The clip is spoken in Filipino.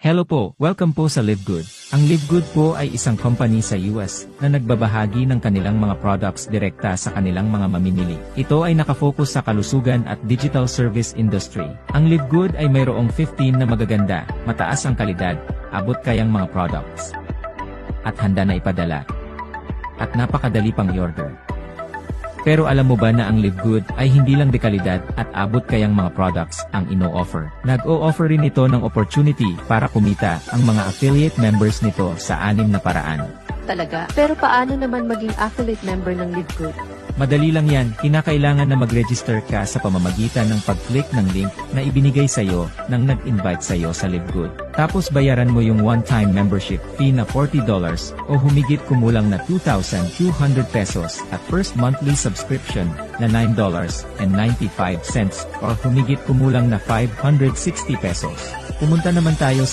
Hello po, welcome po sa LiveGood. Ang LiveGood po ay isang company sa US na nagbabahagi ng kanilang mga products direkta sa kanilang mga mamimili. Ito ay nakafocus sa kalusugan at digital service industry. Ang LiveGood ay mayroong 15 na magaganda, mataas ang kalidad, abot kayang mga products. At handa na ipadala. At napakadali pang i-order. Pero alam mo ba na ang LiveGood ay hindi lang dekalidad at abot kayang mga products ang ino-offer. Nag-o-offer rin ito ng opportunity para kumita ang mga affiliate members nito sa 6 na paraan. Talaga? Pero paano naman maging affiliate member ng LiveGood? Madali lang yan, kinakailangan na mag-register ka sa pamamagitan ng pag-click ng link na ibinigay sa'yo ng nag-invite sa'yo sa LiveGood. Tapos bayaran mo yung one-time membership fee na $40 o humigit kumulang na 2,200 pesos at first monthly subscription na $9.95 or humigit kumulang na 560 pesos. Pumunta naman tayo sa